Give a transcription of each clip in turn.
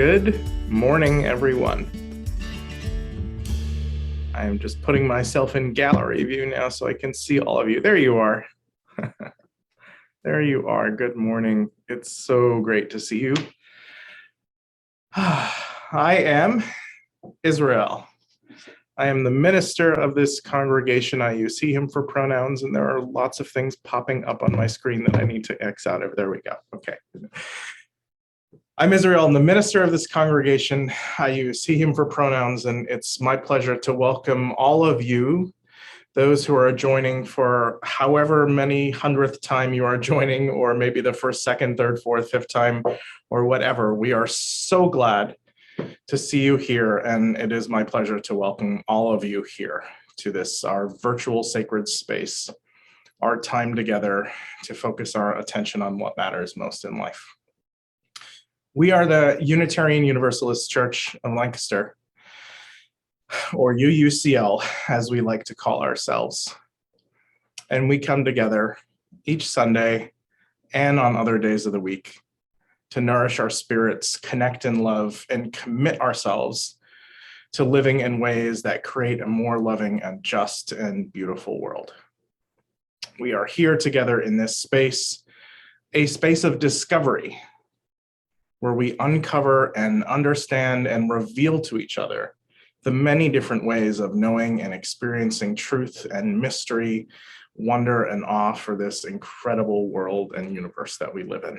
Good morning, everyone. I'm just putting myself in gallery view now so I can see all of you. There you are. There you are. Good morning. It's so great to see you. I am Israel. I am the minister of this congregation. I use he, him for pronouns, and there are lots of things popping up on my screen that I need to X out of. There we go. Okay. I'm Israel. I'm the minister of this congregation. I use he, him for pronouns, and it's my pleasure to welcome all of you, those who are joining for however many hundredth time you are joining, or maybe the first, second, third, fourth, fifth time, or whatever. We are so glad to see you here, and it is my pleasure to welcome all of you here to this, our virtual sacred space, our time together to focus our attention on what matters most in life. We are the Unitarian Universalist Church of Lancaster, or UUCL, as we like to call ourselves. And we come together each Sunday and on other days of the week to nourish our spirits, connect in love, and commit ourselves to living in ways that create a more loving and just and beautiful world. We are here together in this space, a space of discovery, where we uncover and understand and reveal to each other the many different ways of knowing and experiencing truth and mystery, wonder and awe for this incredible world and universe that we live in,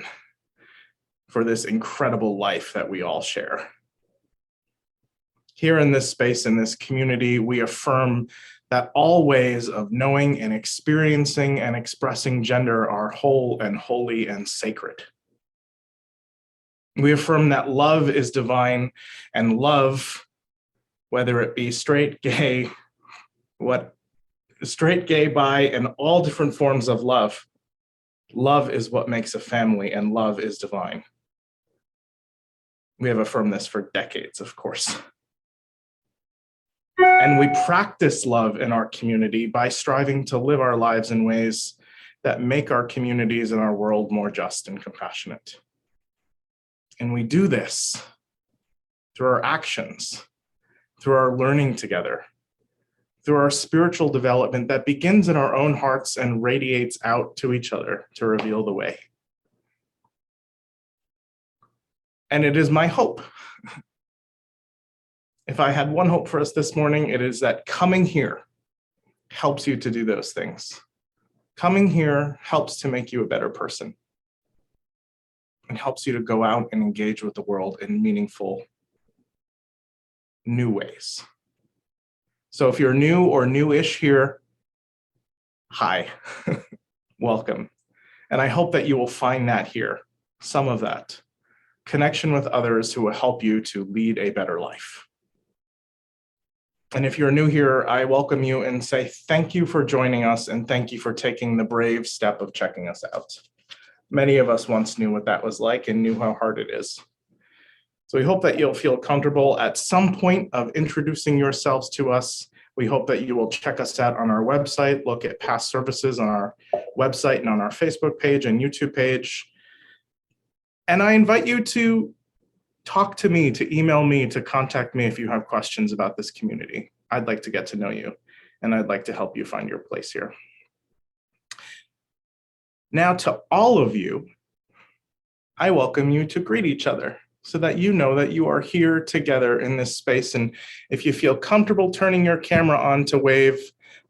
for this incredible life that we all share. Here in this space, in this community, we affirm that all ways of knowing and experiencing and expressing gender are whole and holy and sacred. We affirm that love is divine, and love, whether it be straight, gay, bi, and all different forms of love, love is what makes a family, and love is divine. We have affirmed this for decades, of course. And we practice love in our community by striving to live our lives in ways that make our communities and our world more just and compassionate. And we do this through our actions, through our learning together, through our spiritual development that begins in our own hearts and radiates out to each other to reveal the way. And it is my hope. If I had one hope for us this morning, it is that coming here helps you to do those things. Coming here helps to make you a better person, and helps you to go out and engage with the world in meaningful, new ways. So if you're new or newish here, hi, welcome. And I hope that you will find that here, some of that, connection with others who will help you to lead a better life. And if you're new here, I welcome you and say thank you for joining us, and thank you for taking the brave step of checking us out. Many of us once knew what that was like and knew how hard it is. So we hope that you'll feel comfortable at some point of introducing yourselves to us. We hope that you will check us out on our website, look at past services on our website and on our Facebook page and YouTube page. And I invite you to talk to me, to email me, to contact me if you have questions about this community. I'd like to get to know you, and I'd like to help you find your place here. Now, to all of you, I welcome you to greet each other so that you know that you are here together in this space. And if you feel comfortable turning your camera on to wave,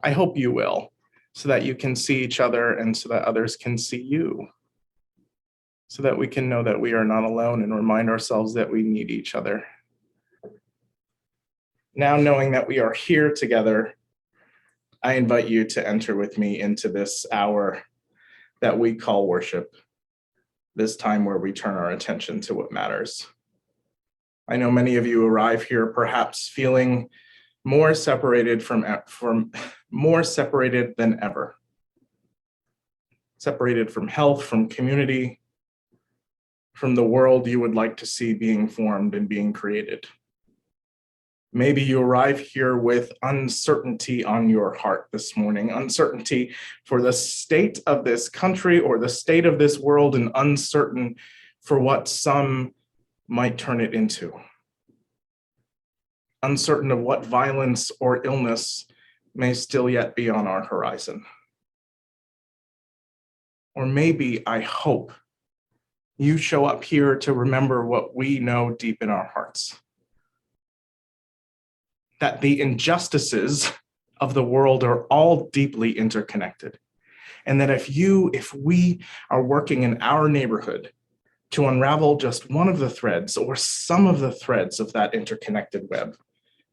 I hope you will, so that you can see each other and so that others can see you, so that we can know that we are not alone and remind ourselves that we need each other. Now, knowing that we are here together, I invite you to enter with me into this hour that we call worship, this time where we turn our attention to what matters. I know many of you arrive here perhaps feeling more separated more separated than ever. Separated from health, from community, from the world you would like to see being formed and being created. Maybe you arrive here with uncertainty on your heart this morning, uncertainty for the state of this country or the state of this world, and uncertain for what some might turn it into. Uncertain of what violence or illness may still yet be on our horizon. Or maybe, I hope, you show up here to remember what we know deep in our hearts. That the injustices of the world are all deeply interconnected. And that if we are working in our neighborhood to unravel just one of the threads or some of the threads of that interconnected web,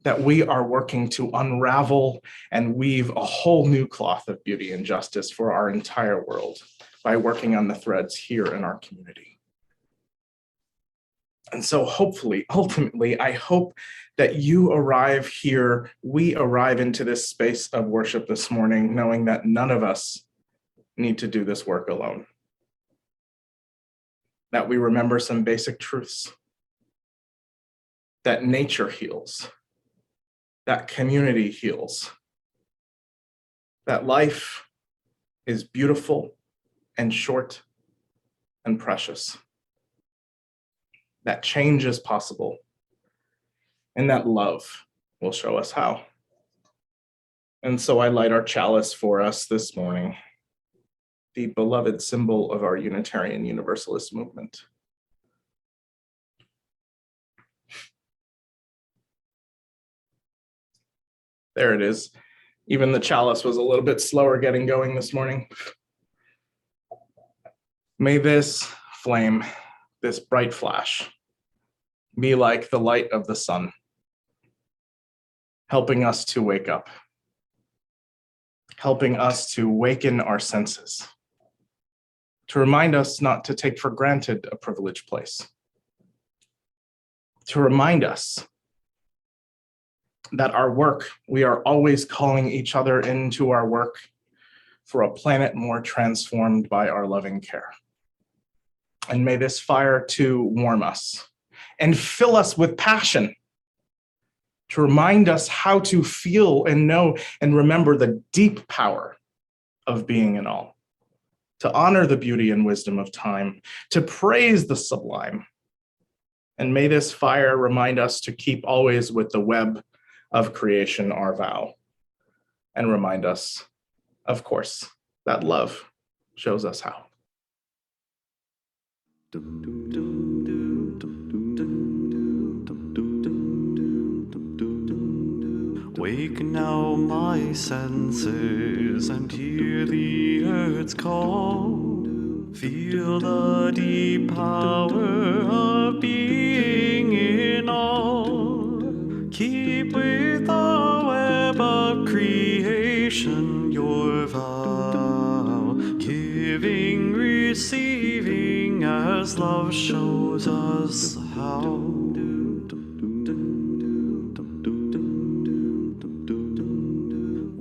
that we are working to unravel and weave a whole new cloth of beauty and justice for our entire world by working on the threads here in our community. And so hopefully, ultimately, I hope that you arrive here, we arrive into this space of worship this morning, knowing that none of us need to do this work alone. That we remember some basic truths. That nature heals. That community heals. That life is beautiful and short and precious. That change is possible. And that love will show us how. And so I light our chalice for us this morning, the beloved symbol of our Unitarian Universalist movement. There it is. Even the chalice was a little bit slower getting going this morning. May this flame, this bright flash, be like the light of the sun, helping us to wake up, helping us to waken our senses, to remind us not to take for granted a privileged place, to remind us that our work, we are always calling each other into our work for a planet more transformed by our loving care. And may this fire too warm us and fill us with passion to remind us how to feel and know and remember the deep power of being in all, to honor the beauty and wisdom of time, to praise the sublime. And may this fire remind us to keep always with the web of creation our vow, and remind us, of course, that love shows us how. Wake now my senses and hear the earth's call. Feel the deep power of being in all. Keep with the web of creation your vow. Giving, receiving as love shows us how.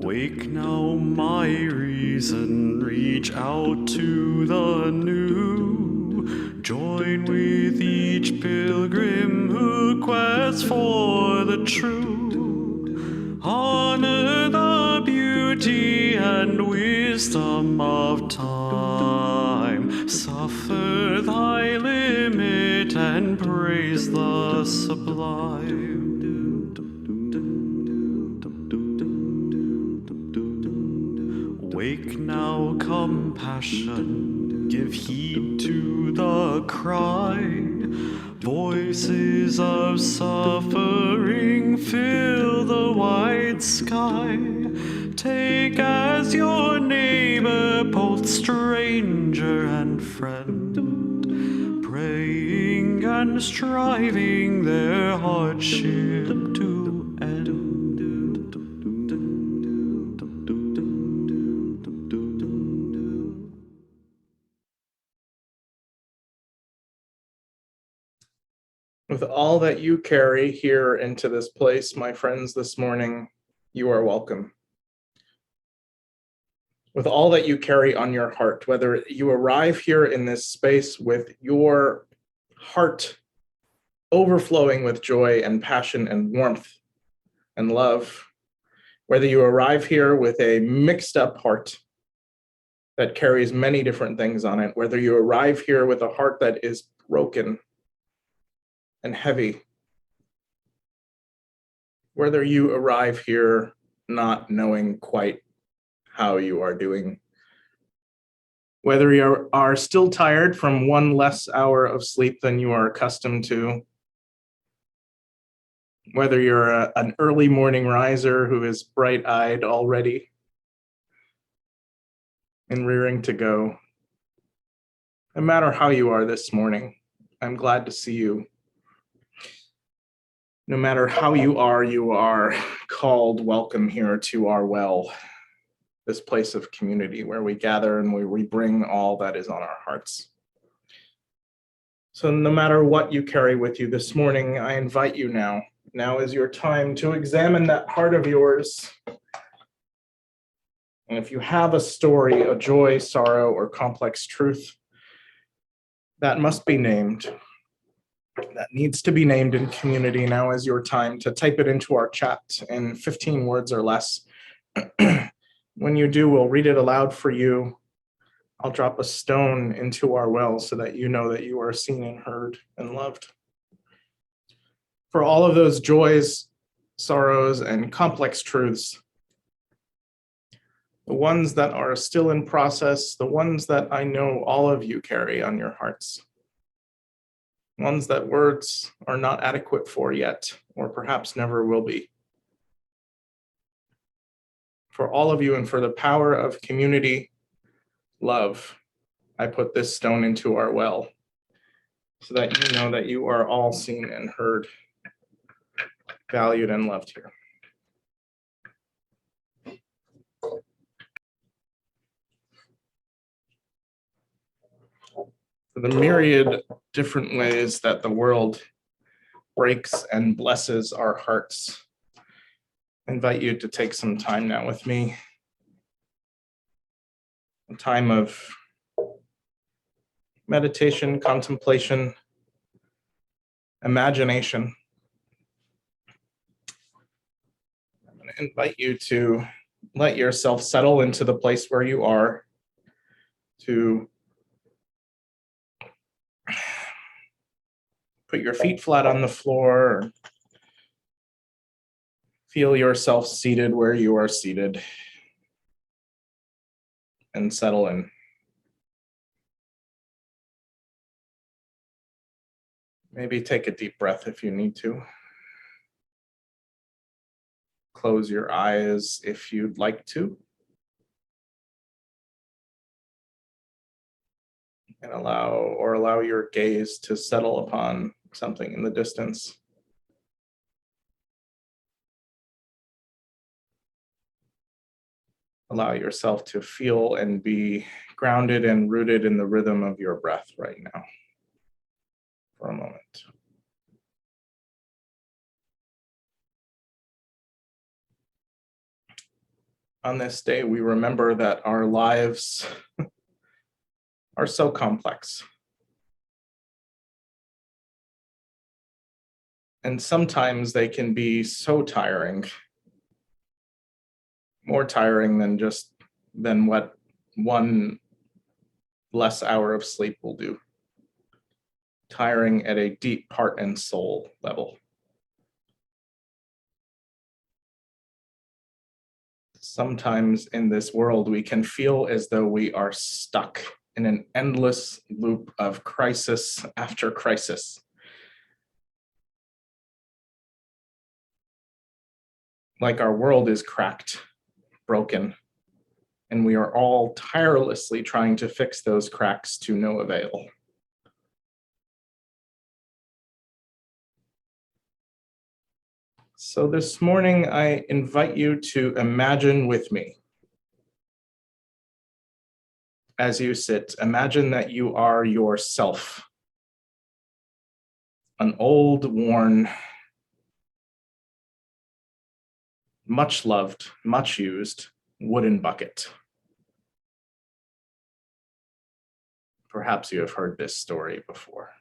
Wake now my reason, reach out to the new. Join with each pilgrim who quests for the true. Honor the beauty and wisdom of time. Suffer thy limit and praise the sublime. Wake now, compassion, give heed to the cry. Voices of suffering fill the wide sky. Take as your neighbor both stranger and friend, praying and striving their hardship to end. With all that you carry here into this place, my friends, this morning, you are welcome. With all that you carry on your heart, whether you arrive here in this space with your heart overflowing with joy and passion and warmth and love, whether you arrive here with a mixed up heart that carries many different things on it, whether you arrive here with a heart that is broken, and heavy. Whether you arrive here not knowing quite how you are doing, whether you are still tired from one less hour of sleep than you are accustomed to, whether you're an early morning riser who is bright-eyed already and rearing to go, no matter how you are this morning, I'm glad to see you. No matter how you are called welcome here to our well, this place of community where we gather and we bring all that is on our hearts. So no matter what you carry with you this morning, I invite you now. Now is your time to examine that heart of yours. And if you have a story, a joy, sorrow, or complex truth, that must be named. That needs to be named in community. Now is your time to type it into our chat in 15 words or less. When you do, we'll read it aloud for you. I'll drop a stone into our well so that you know that you are seen and heard and loved. For all of those joys, sorrows, and complex truths, the ones that are still in process, the ones that I know all of you carry on your hearts, ones that words are not adequate for yet, or perhaps never will be. For all of you and for the power of community, love, I put this stone into our well so that you know that you are all seen and heard, valued and loved here. For the myriad different ways that the world breaks and blesses our hearts, I invite you to take some time now with me, a time of meditation, contemplation, imagination. I'm going to invite you to let yourself settle into the place where you are, to put your feet flat on the floor, or feel yourself seated where you are seated, and settle in. Maybe take a deep breath if you need to. Close your eyes if you'd like to. And allow your gaze to settle upon something in the distance. Allow yourself to feel and be grounded and rooted in the rhythm of your breath right now for a moment. On this day, we remember that our lives are so complex. And sometimes they can be so tiring, more tiring than what one less hour of sleep will do. Tiring at a deep heart and soul level. Sometimes in this world, we can feel as though we are stuck in an endless loop of crisis after crisis. Like our world is cracked, broken, and we are all tirelessly trying to fix those cracks to no avail. So this morning, I invite you to imagine with me. As you sit, imagine that you are yourself. An old, worn, much loved, much used wooden bucket. Perhaps you have heard this story before.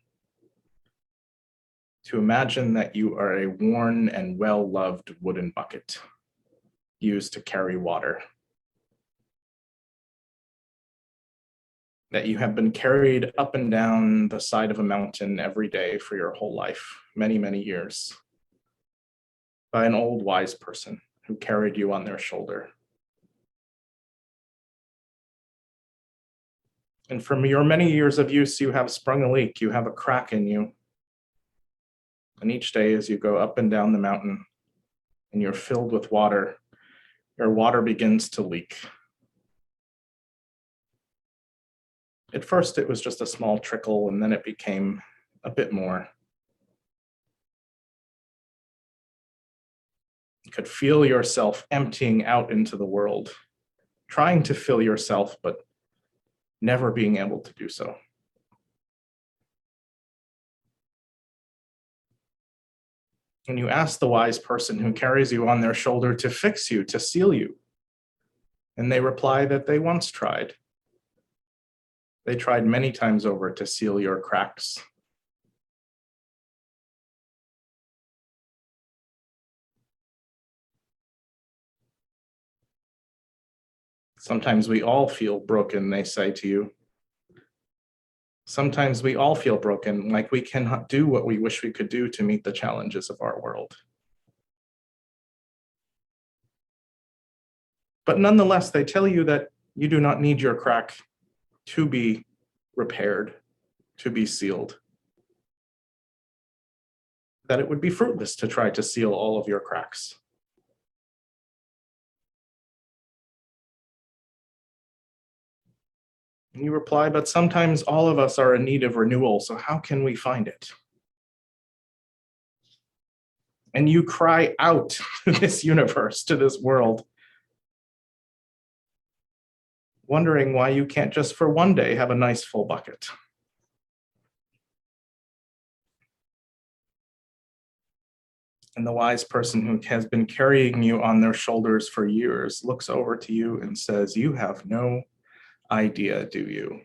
To imagine that you are a worn and well-loved wooden bucket used to carry water. that you have been carried up and down the side of a mountain every day for your whole life, many, many years, by an old wise person who carried you on their shoulder. And from your many years of use, you have sprung a leak, you have a crack in you. And each day as you go up and down the mountain and you're filled with water, your water begins to leak. At first, it was just a small trickle, and then it became a bit more. You could feel yourself emptying out into the world, trying to fill yourself, but never being able to do so. And you ask the wise person who carries you on their shoulder to fix you, to seal you. And they reply that they once tried. They tried many times over to seal your cracks. Sometimes we all feel broken, they say to you. Sometimes we all feel broken, like we cannot do what we wish we could do to meet the challenges of our world. But nonetheless, they tell you that you do not need your crack to be repaired, to be sealed. That it would be fruitless to try to seal all of your cracks. And you reply, but sometimes all of us are in need of renewal, so how can we find it? And you cry out to this universe, to this world, wondering why you can't just for one day have a nice full bucket. And the wise person who has been carrying you on their shoulders for years looks over to you and says, you have no idea, do you,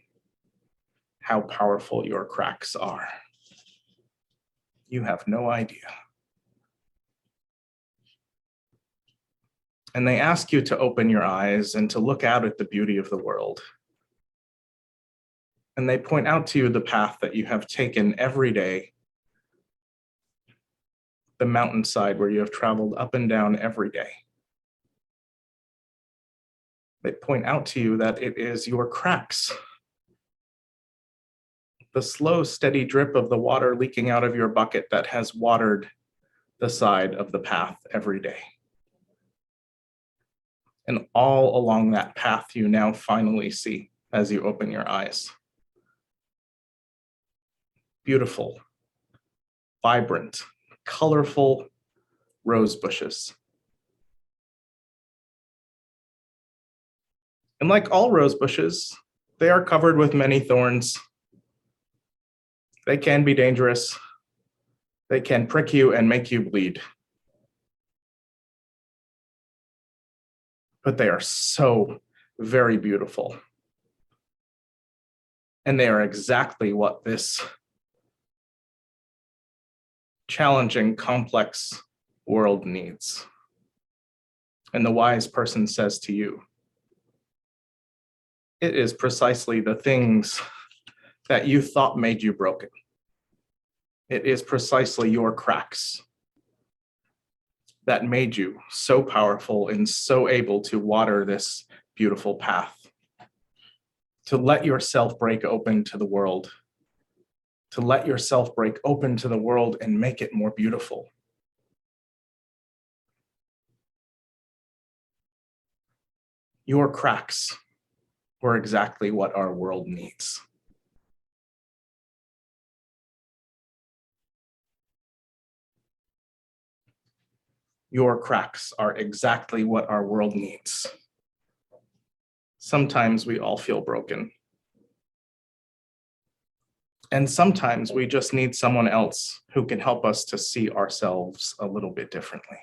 how powerful your cracks are? You have no idea. And they ask you to open your eyes and to look out at the beauty of the world. And they point out to you the path that you have taken every day, the mountainside where you have traveled up and down every day. They point out to you that it is your cracks, the slow, steady drip of the water leaking out of your bucket that has watered the side of the path every day. And all along that path, you now finally see as you open your eyes. Beautiful, vibrant, colorful rose bushes. And like all rose bushes, they are covered with many thorns. They can be dangerous. They can prick you and make you bleed. But they are so very beautiful. And they are exactly what this challenging, complex world needs. And the wise person says to you, it is precisely the things that you thought made you broken. It is precisely your cracks that made you so powerful and so able to water this beautiful path, to let yourself break open to the world, to let yourself break open to the world and make it more beautiful. Your cracks were exactly what our world needs. Your cracks are exactly what our world needs. Sometimes we all feel broken. And sometimes we just need someone else who can help us to see ourselves a little bit differently.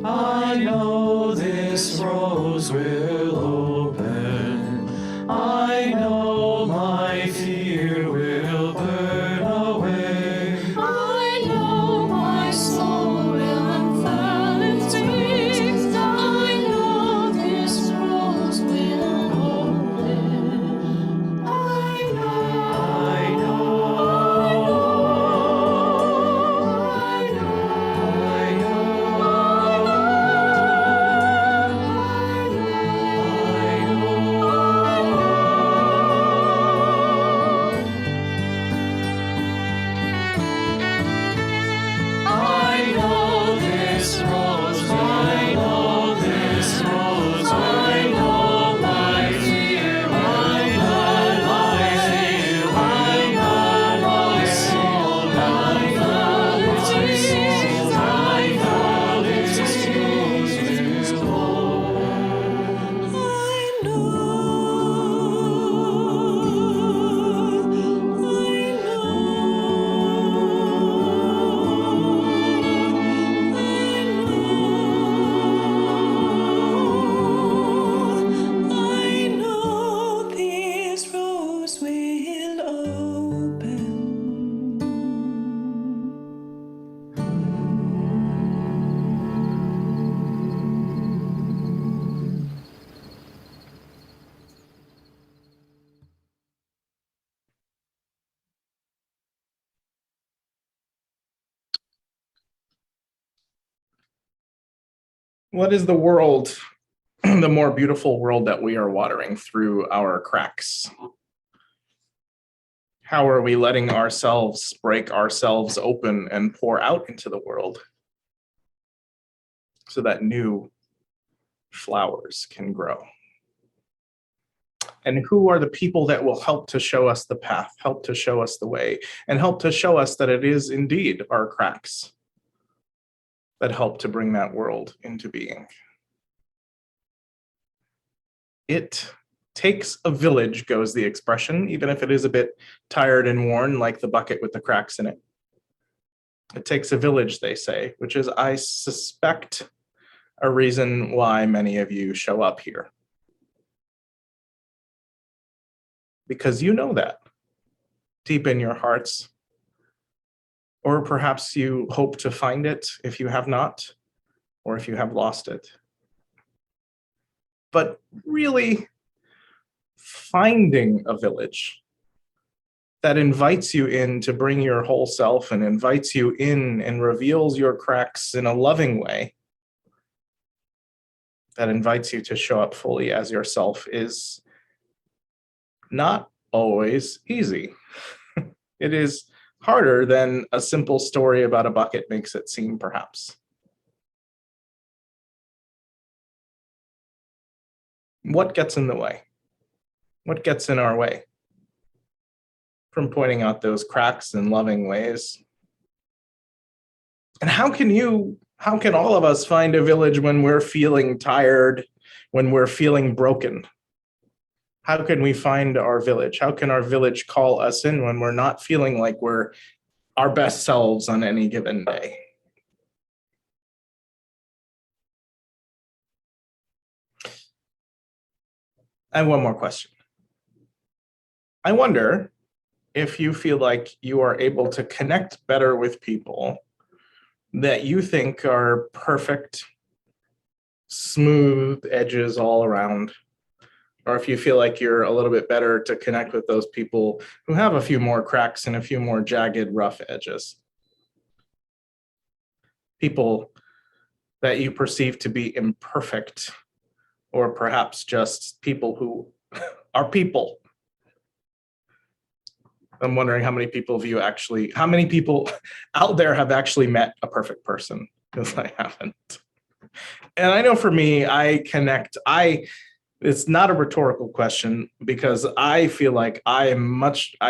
I know this rose will open. I know my fear will burn away. I know my soul will unfurl its wings. I know this rose will open. I know this rose will I know my fear will burn away. I know my soul will unfurl its wings. I know this rose will open. I know this rose will open. What is the world, the more beautiful world that we are watering through our cracks? How are we letting ourselves break ourselves open and pour out into the world so that new flowers can grow? And who are the people that will help to show us the path, help to show us the way, and help to show us that it is indeed our cracks that help to bring that world into being? It takes a village, goes the expression, even if it is a bit tired and worn, like the bucket with the cracks in it. It takes a village, they say, which is, I suspect, a reason why many of you show up here. Because you know that deep in your hearts. Or perhaps you hope to find it if you have not, or if you have lost it. But really, finding a village that invites you in to bring your whole self and invites you in and reveals your cracks in a loving way, that invites you to show up fully as yourself, is not always easy. It is harder than a simple story about a bucket makes it seem, perhaps. What gets in the way? What gets in our way from pointing out those cracks in loving ways? And how can all of us find a village when we're feeling tired, when we're feeling broken? How can we find our village? How can our village call us in when we're not feeling like we're our best selves on any given day? I have one more question. I wonder if you feel like you are able to connect better with people that you think are perfect, smooth edges all around, or if you feel like you're a little bit better to connect with those people who have a few more cracks and a few more jagged, rough edges. People that you perceive to be imperfect, or perhaps just people who are people. I'm wondering how many people out there have actually met a perfect person, because I haven't. And I know for me, it's not a rhetorical question, because I feel like I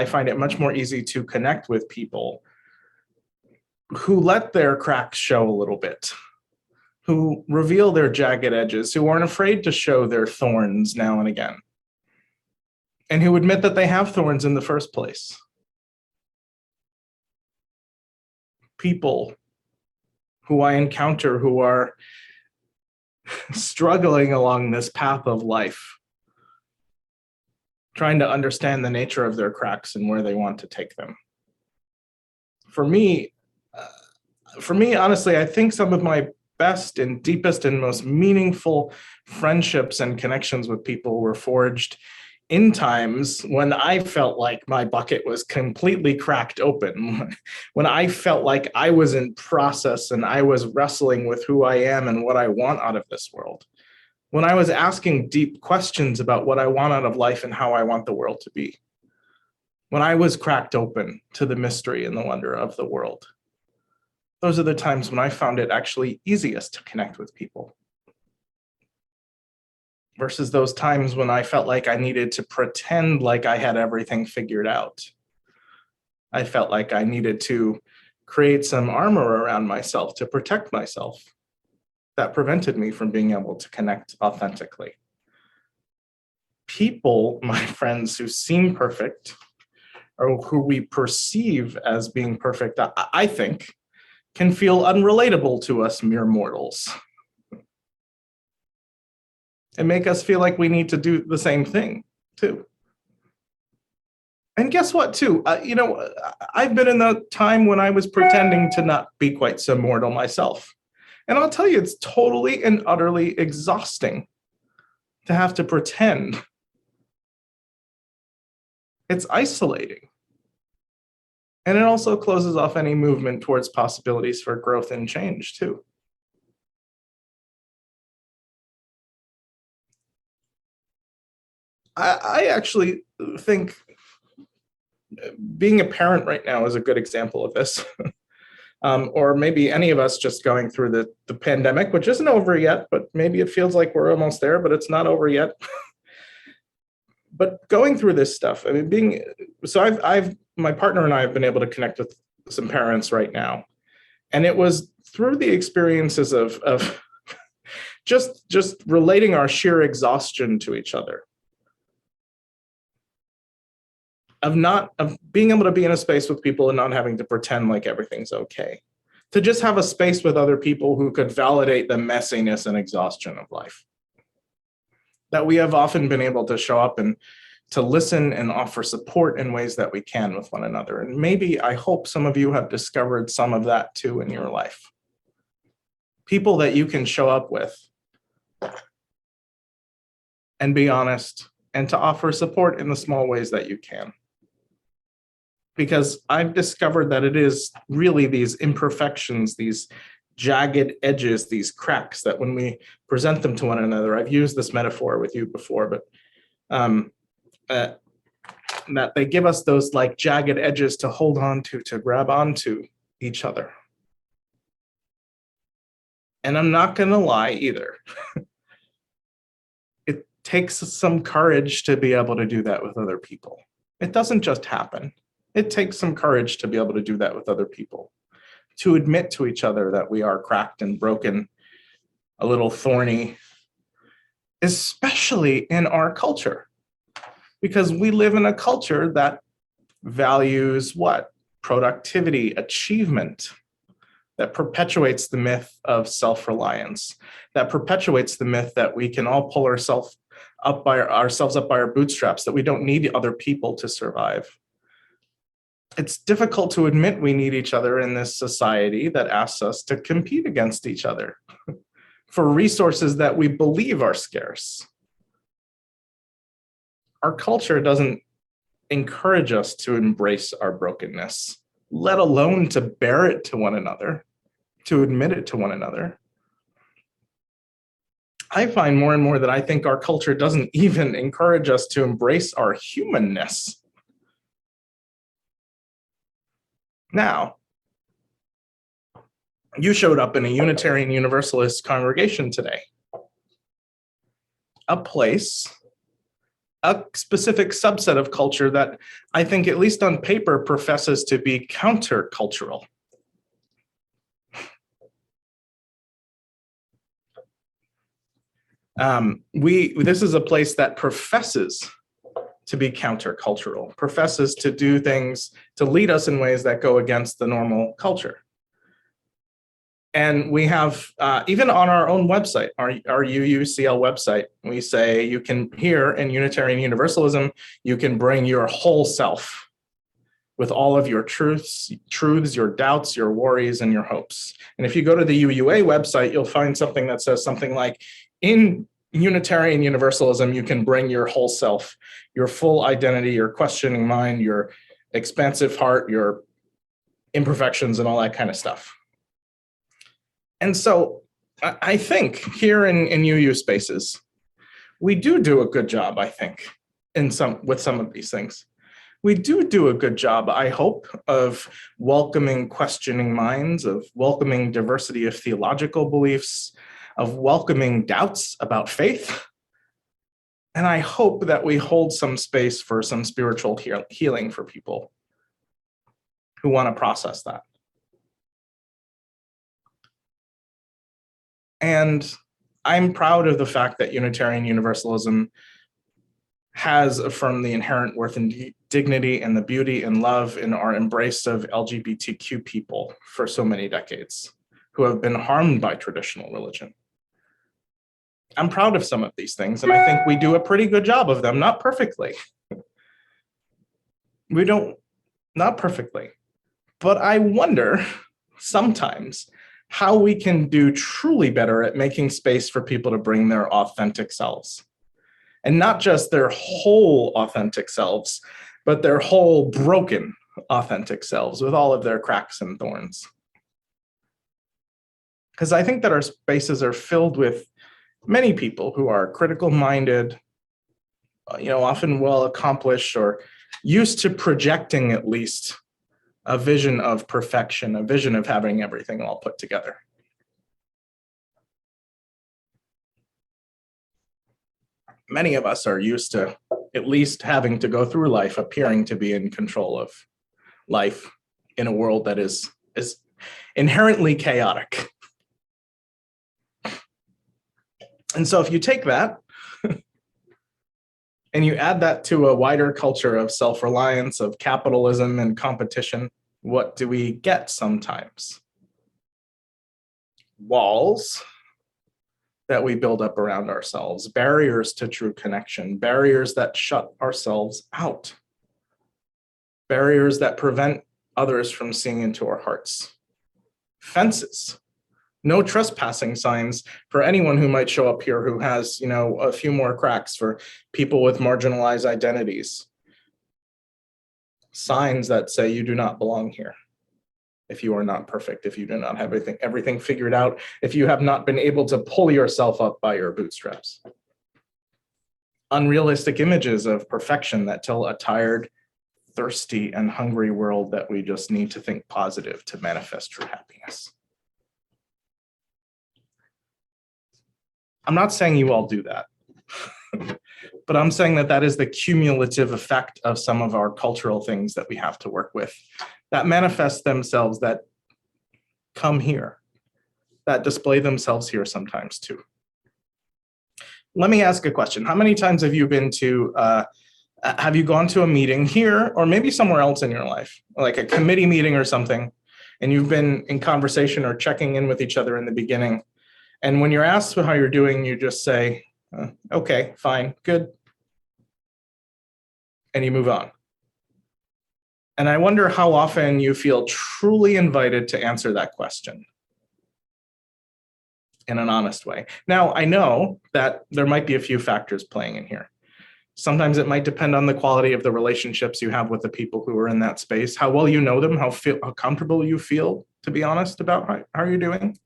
find it much more easy to connect with people who let their cracks show a little bit, who reveal their jagged edges, who aren't afraid to show their thorns now and again, and who admit that they have thorns in the first place. People who I encounter who are struggling along this path of life, trying to understand the nature of their cracks and where they want to take them. For me, honestly, I think some of my best and deepest and most meaningful friendships and connections with people were forged in times when I felt like my bucket was completely cracked open, when I felt like I was in process and I was wrestling with who I am and what I want out of this world, when I was asking deep questions about what I want out of life and how I want the world to be, when I was cracked open to the mystery and the wonder of the world. Those are the times when I found it actually easiest to connect with people, versus those times when I felt like I needed to pretend like I had everything figured out. I felt like I needed to create some armor around myself to protect myself. That prevented me from being able to connect authentically. People, my friends, who seem perfect, or who we perceive as being perfect, I think, can feel unrelatable to us mere mortals, and make us feel like we need to do the same thing too. And guess what too? I've been in the time when I was pretending to not be quite so mortal myself. And I'll tell you, it's totally and utterly exhausting to have to pretend. It's isolating. And it also closes off any movement towards possibilities for growth and change too. I actually think being a parent right now is a good example of this. Or maybe any of us just going through the pandemic, which isn't over yet, but maybe it feels like we're almost there, but it's not over yet. But going through this stuff, I mean, my partner and I have been able to connect with some parents right now. And it was through the experiences of just relating our sheer exhaustion to each other. Of being able to be in a space with people and not having to pretend like everything's okay. To just have a space with other people who could validate the messiness and exhaustion of life. That we have often been able to show up and to listen and offer support in ways that we can with one another. And maybe, I hope some of you have discovered some of that too in your life. People that you can show up with and be honest, and to offer support in the small ways that you can. Because I've discovered that it is really these imperfections, these jagged edges, these cracks, that when we present them to one another, I've used this metaphor with you before, but that they give us those like jagged edges to hold on to grab onto each other. And I'm not going to lie either. It takes some courage to be able to do that with other people. It doesn't just happen. It takes some courage to be able to do that with other people, to admit to each other that we are cracked and broken, a little thorny, especially in our culture, because we live in a culture that values what? Productivity, achievement, that perpetuates the myth of self-reliance, that perpetuates the myth that we can all pull ourselves up by our bootstraps, that we don't need other people to survive. It's difficult to admit we need each other in this society that asks us to compete against each other for resources that we believe are scarce. Our culture doesn't encourage us to embrace our brokenness, let alone to bear it to one another, to admit it to one another. I find more and more that I think our culture doesn't even encourage us to embrace our humanness. Now, you showed up in a Unitarian Universalist congregation today. A place, a specific subset of culture that I think, at least on paper, professes to be countercultural. This is a place that professes to be countercultural, professes to do things, to lead us in ways that go against the normal culture. And we have, even on our own website, our UUCL website, we say you can, here in Unitarian Universalism, you can bring your whole self with all of your truths, your doubts, your worries, and your hopes. And if you go to the UUA website, you'll find something that says something like, in Unitarian Universalism, you can bring your whole self, your full identity, your questioning mind, your expansive heart, your imperfections, and all that kind of stuff. And so I think here in UU spaces, we do a good job, I think, with some of these things. We do a good job, I hope, of welcoming questioning minds, of welcoming diversity of theological beliefs, of welcoming doubts about faith. And I hope that we hold some space for some spiritual healing for people who want to process that. And I'm proud of the fact that Unitarian Universalism has affirmed the inherent worth and dignity and the beauty and love in our embrace of LGBTQ people for so many decades who have been harmed by traditional religion. I'm proud of some of these things, and I think we do a pretty good job of them, not perfectly. Not perfectly. But I wonder sometimes how we can do truly better at making space for people to bring their authentic selves. And not just their whole authentic selves, but their whole broken authentic selves with all of their cracks and thorns. Because I think that our spaces are filled with many people who are critical-minded, often well-accomplished or used to projecting at least a vision of perfection, a vision of having everything all put together. Many of us are used to at least having to go through life appearing to be in control of life in a world that is inherently chaotic. And so if you take that and you add that to a wider culture of self-reliance, of capitalism and competition, what do we get sometimes? Walls that we build up around ourselves, barriers to true connection, barriers that shut ourselves out, barriers that prevent others from seeing into our hearts, fences, no trespassing signs for anyone who might show up here who has, a few more cracks, for people with marginalized identities. Signs that say you do not belong here. If you are not perfect, if you do not have everything figured out, if you have not been able to pull yourself up by your bootstraps. Unrealistic images of perfection that tell a tired, thirsty, and hungry world that we just need to think positive to manifest true happiness. I'm not saying you all do that, but I'm saying that is the cumulative effect of some of our cultural things that we have to work with, that manifest themselves, that come here, that display themselves here sometimes too. Let me ask a question. How many times have you been to, have you gone to a meeting here or maybe somewhere else in your life, like a committee meeting or something, and you've been in conversation or checking in with each other in the beginning, and when you're asked how you're doing, you just say, okay, fine, good, and you move on. And I wonder how often you feel truly invited to answer that question in an honest way. Now, I know that there might be a few factors playing in here. Sometimes it might depend on the quality of the relationships you have with the people who are in that space, how well you know them, how comfortable you feel, to be honest, about how you're doing.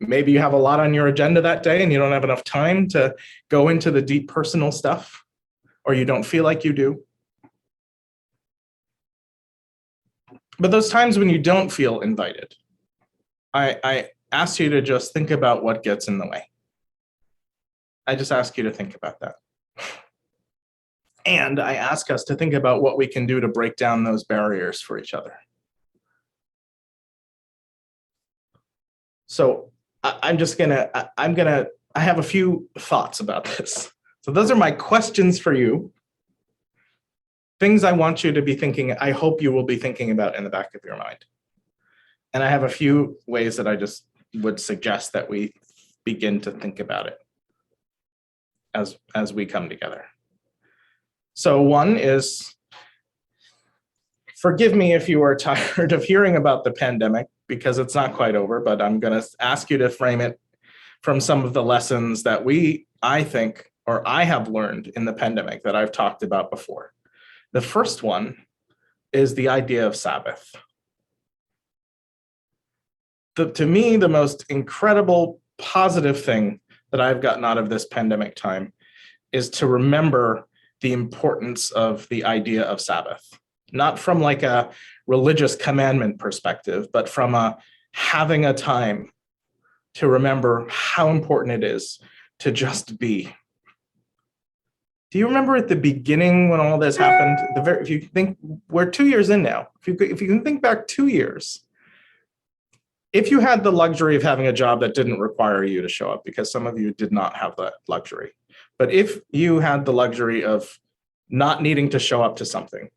Maybe you have a lot on your agenda that day and you don't have enough time to go into the deep personal stuff, or you don't feel like you do. But those times when you don't feel invited, I ask you to just think about what gets in the way. I just ask you to think about that. And I ask us to think about what we can do to break down those barriers for each other. So I have a few thoughts about this. So those are my questions for you. Things I want you to be thinking, I hope you will be thinking about in the back of your mind. And I have a few ways that I just would suggest that we begin to think about it as we come together. So one is, forgive me if you are tired of hearing about the pandemic, because it's not quite over, but I'm going to ask you to frame it from some of the lessons that I think, or I have learned in the pandemic that I've talked about before. The first one is the idea of Sabbath. To me, the most incredible positive thing that I've gotten out of this pandemic time is to remember the importance of the idea of Sabbath, not from like a religious commandment perspective, but from having a time to remember how important it is to just be. Do you remember at the beginning when all this happened? If you think, we're 2 years in now. If you can think back 2 years, if you had the luxury of having a job that didn't require you to show up, because some of you did not have that luxury, but if you had the luxury of not needing to show up to something,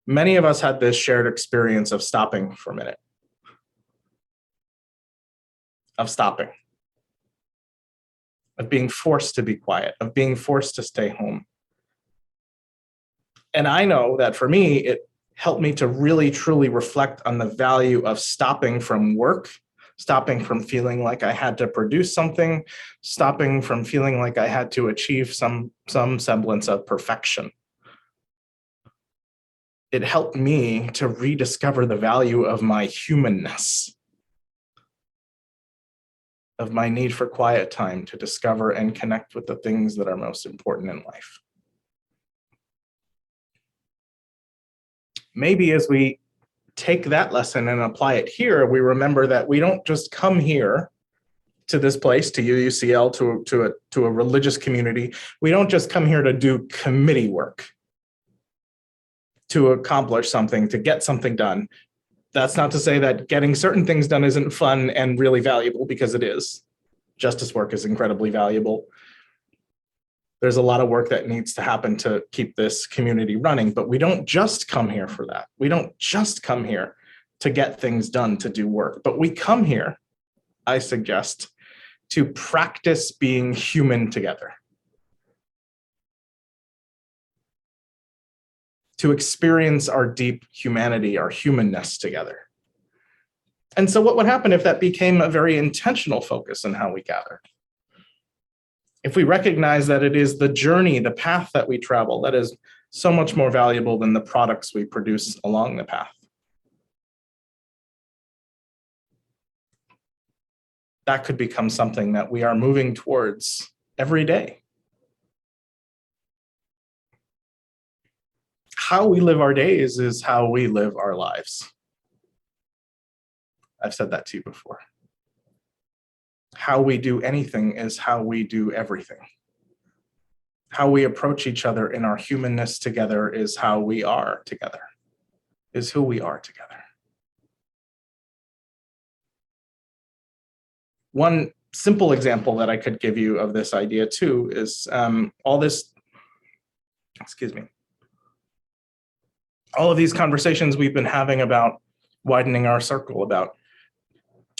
many of us had this shared experience of stopping for a minute, of stopping, of being forced to be quiet, of being forced to stay home. And I know that for me, it helped me to really, truly reflect on the value of stopping from work, stopping from feeling like I had to produce something, stopping from feeling like I had to achieve some semblance of perfection. It helped me to rediscover the value of my humanness, of my need for quiet time to discover and connect with the things that are most important in life. Maybe as we take that lesson and apply it here, we remember that we don't just come here to this place, to UUCL, to a religious community. We don't just come here to do committee work, to accomplish something, to get something done. That's not to say that getting certain things done isn't fun and really valuable, because it is. Justice work is incredibly valuable. There's a lot of work that needs to happen to keep this community running, but we don't just come here for that. We don't just come here to get things done, to do work, but we come here, I suggest, to practice being human together, to experience our deep humanity, our humanness together. And so what would happen if that became a very intentional focus in how we gather? If we recognize that it is the journey, the path that we travel, that is so much more valuable than the products we produce along the path. That could become something that we are moving towards every day. How we live our days is how we live our lives. I've said that to you before. How we do anything is how we do everything. How we approach each other in our humanness together is how we are together, is who we are together. One simple example that I could give you of this idea too is all of these conversations we've been having about widening our circle, about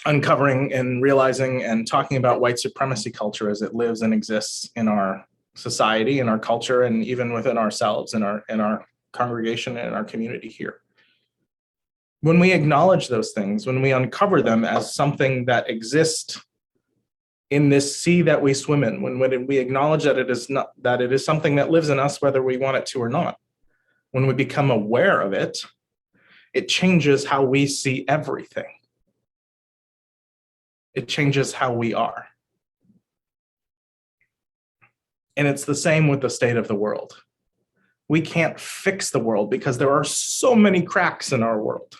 uncovering and realizing and talking about white supremacy culture as it lives and exists in our society, in our culture, and even within ourselves, in our congregation and in our community here. When we acknowledge those things, when we uncover them as something that exists in this sea that we swim in, when we acknowledge that it is something that lives in us, whether we want it to or not, when we become aware of it, it changes how we see everything. It changes how we are. And it's the same with the state of the world. We can't fix the world because there are so many cracks in our world.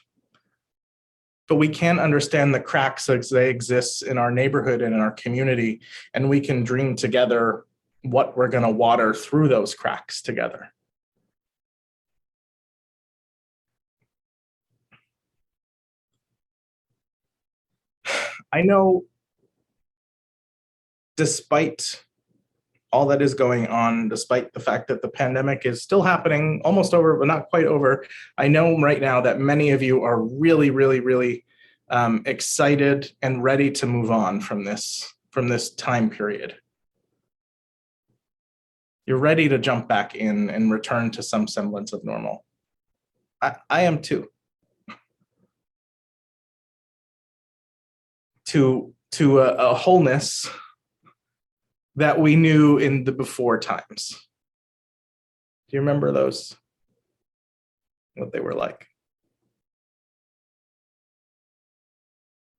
But we can understand the cracks as they exist in our neighborhood and in our community, and we can dream together what we're going to water through those cracks together. I know, despite all that is going on, despite the fact that the pandemic is still happening, almost over, but not quite over, I know right now that many of you are really, really, really excited and ready to move on from this time period. You're ready to jump back in and return to some semblance of normal. I am too. To a wholeness that we knew in the before times. Do you remember those? What they were like?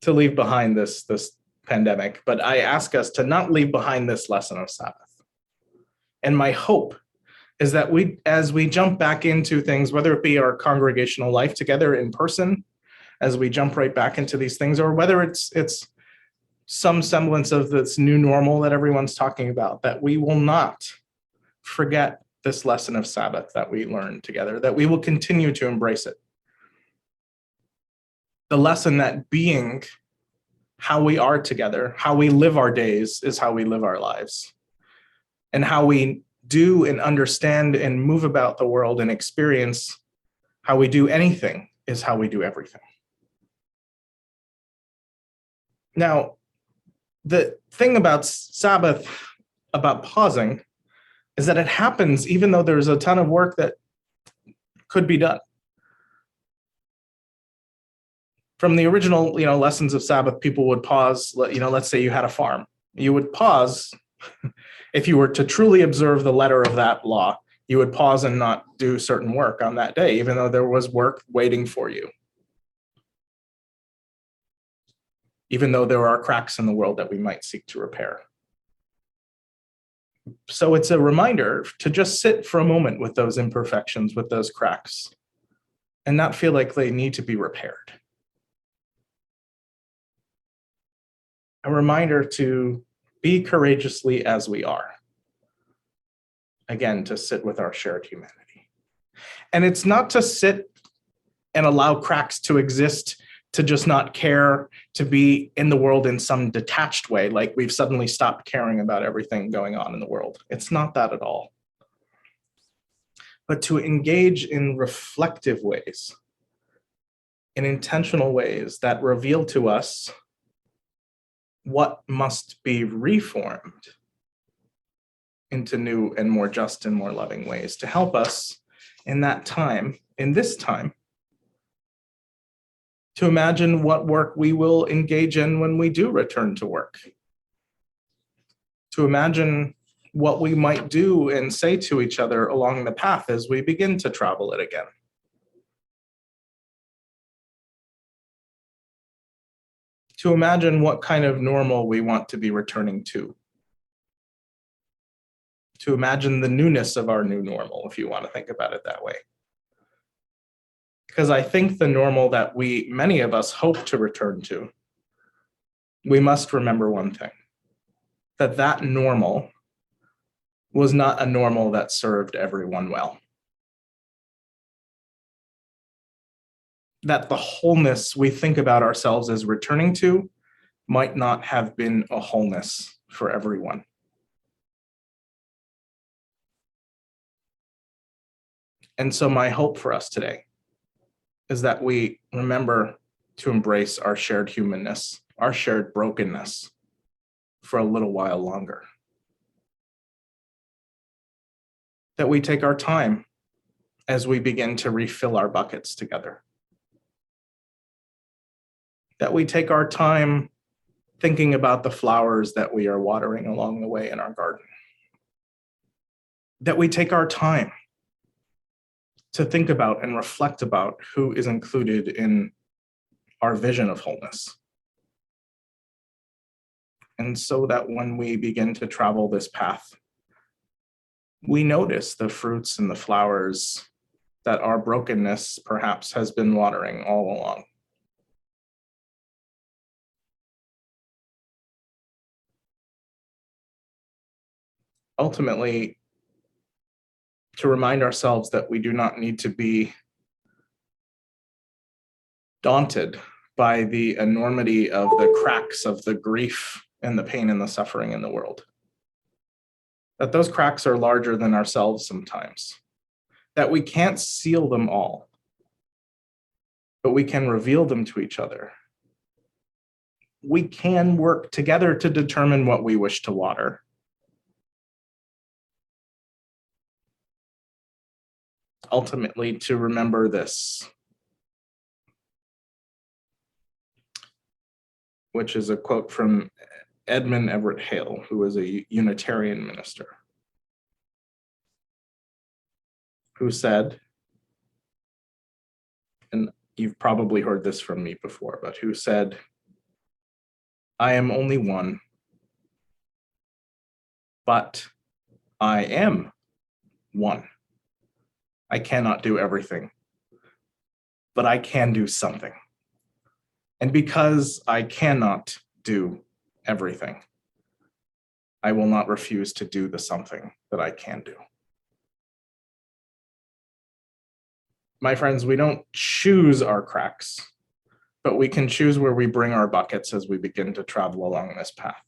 To leave behind this pandemic, but I ask us to not leave behind this lesson of Sabbath. And my hope is that as we jump back into things, whether it be our congregational life together in person, as we jump right back into these things, or whether it's some semblance of this new normal that everyone's talking about, that we will not forget this lesson of Sabbath that we learned together, that we will continue to embrace it. The lesson that being how we are together, how we live our days is how we live our lives. And how we do and understand and move about the world and experience how we do anything is how we do everything. Now, the thing about Sabbath, about pausing, is that it happens even though there's a ton of work that could be done. From the original, lessons of Sabbath, people would pause. Let's say you had a farm. You would pause. If you were to truly observe the letter of that law, you would pause and not do certain work on that day, even though there was work waiting for you. Even though there are cracks in the world that we might seek to repair. So it's a reminder to just sit for a moment with those imperfections, with those cracks, and not feel like they need to be repaired. A reminder to be courageously as we are. Again, to sit with our shared humanity. And it's not to sit and allow cracks to exist, to just not care, to be in the world in some detached way, like we've suddenly stopped caring about everything going on in the world. It's not that at all. But to engage in reflective ways, in intentional ways that reveal to us what must be reformed into new and more just and more loving ways to help us in that time, in this time, to imagine what work we will engage in when we do return to work. To imagine what we might do and say to each other along the path as we begin to travel it again. To imagine what kind of normal we want to be returning to. To imagine the newness of our new normal, if you want to think about it that way. Because I think the normal that many of us hope to return to, we must remember one thing, that normal was not a normal that served everyone well. That the wholeness we think about ourselves as returning to might not have been a wholeness for everyone. And so my hope for us today is that we remember to embrace our shared humanness, our shared brokenness for a little while longer. That we take our time as we begin to refill our buckets together. That we take our time thinking about the flowers that we are watering along the way in our garden. That we take our time to think about and reflect about who is included in our vision of wholeness. And so that when we begin to travel this path, we notice the fruits and the flowers that our brokenness perhaps has been watering all along. Ultimately, to remind ourselves that we do not need to be daunted by the enormity of the cracks of the grief and the pain and the suffering in the world. That those cracks are larger than ourselves sometimes. That we can't seal them all, but we can reveal them to each other we can work together to determine what we wish to water. Ultimately, to remember this, which is a quote from Edmund Everett Hale, who was a Unitarian minister, who said, and you've probably heard this from me before, but who said, "I am only one, but I am one. I cannot do everything, but I can do something. And because I cannot do everything, I will not refuse to do the something that I can do." My friends, we don't choose our cracks, but we can choose where we bring our buckets as we begin to travel along this path.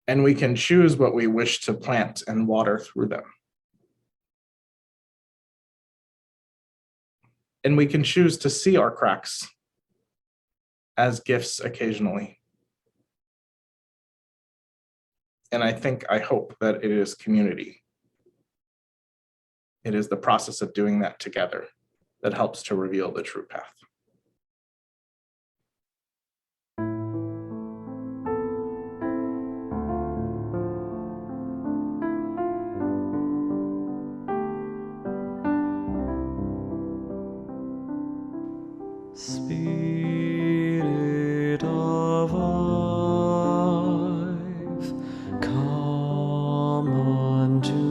And we can choose what we wish to plant and water through them. And we can choose to see our cracks as gifts occasionally. And I hope that it is community. It is the process of doing that together that helps to reveal the true path. Spirit of life, come unto me.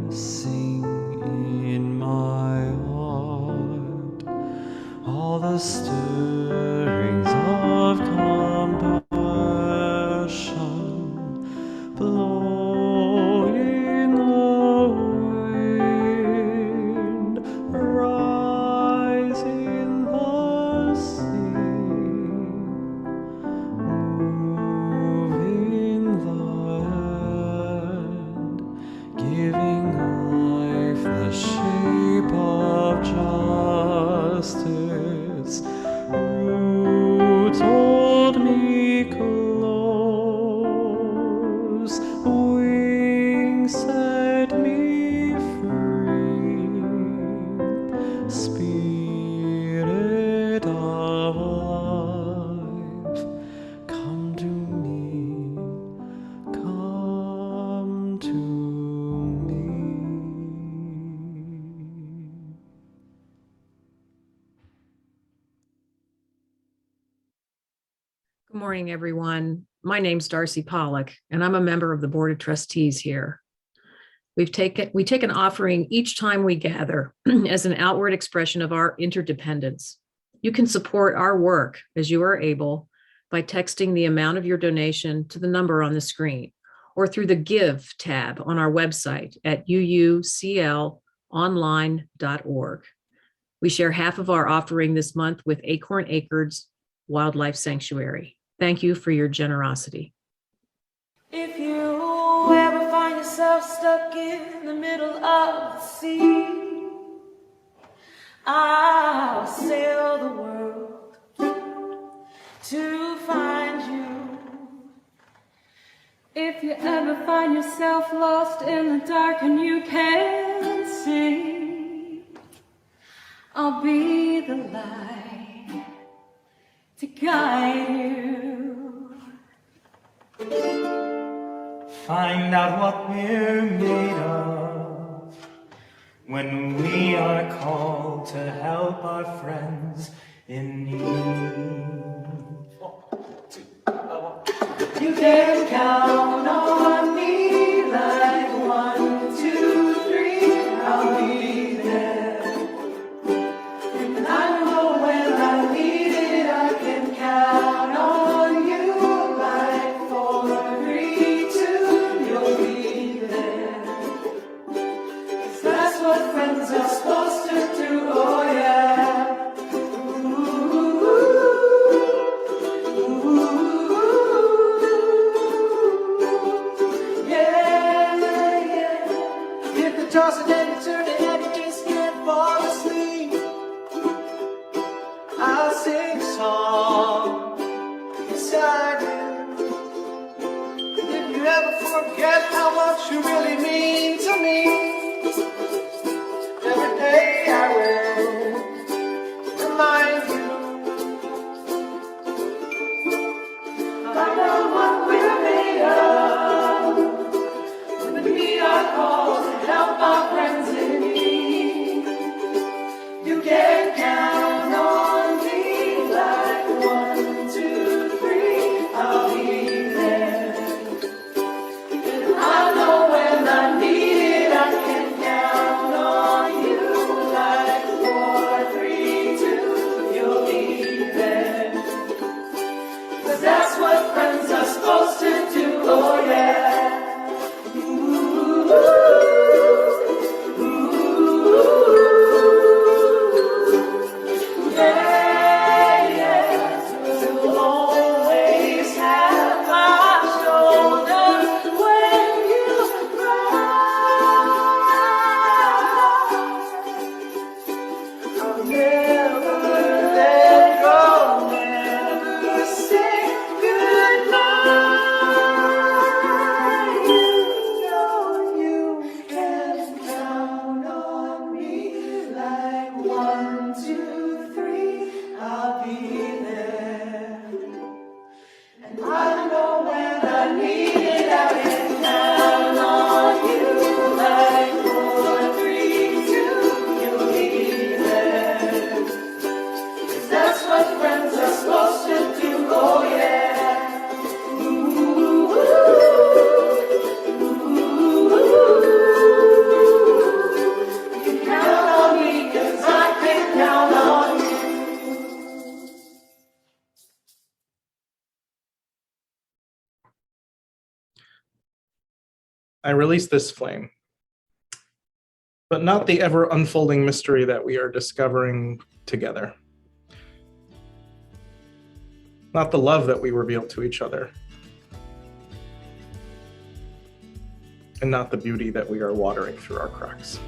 Sing in my heart all the stirrings of compassion. Blow in the wind, rise in the sea, move in the hand, giving life the shape of justice. Roots hold me close, wings set me free. Spirit of life, come to me, come to me. Good morning, everyone. My name's Darcy Pollock, and I'm a member of the Board of Trustees here. We take an offering each time we gather as an outward expression of our interdependence. You can support our work as you are able by texting the amount of your donation to the number on the screen or through the Give tab on our website at uuclonline.org. We share half of our offering this month with Acorn Acres Wildlife Sanctuary. Thank you for your generosity. If you ever find yourself stuck in the middle of the sea, I'll sail the world to find you. If you ever find yourself lost in the dark and you can't see, I'll be the light to guide you. Find out what we're made of when we are called to help our friends in need. You can count on me like 1, 2, 3, I'll be there. And I know when I need it, I can count on you like 4, 3, 2, you'll be there. 'Cause that's what friends are supposed to do, oh yeah. Ooh, ooh, ooh. need it, I can count on you. Like 4, 3, 2, you'll be there. 'Cause that's what friends are supposed to do. Oh yeah. Ooh, ooh, ooh. You can count on me 'cause I can count on you. I release this flame, but not the ever unfolding mystery that we are discovering together. Not the love that we reveal to each other. And not the beauty that we are watering through our cracks.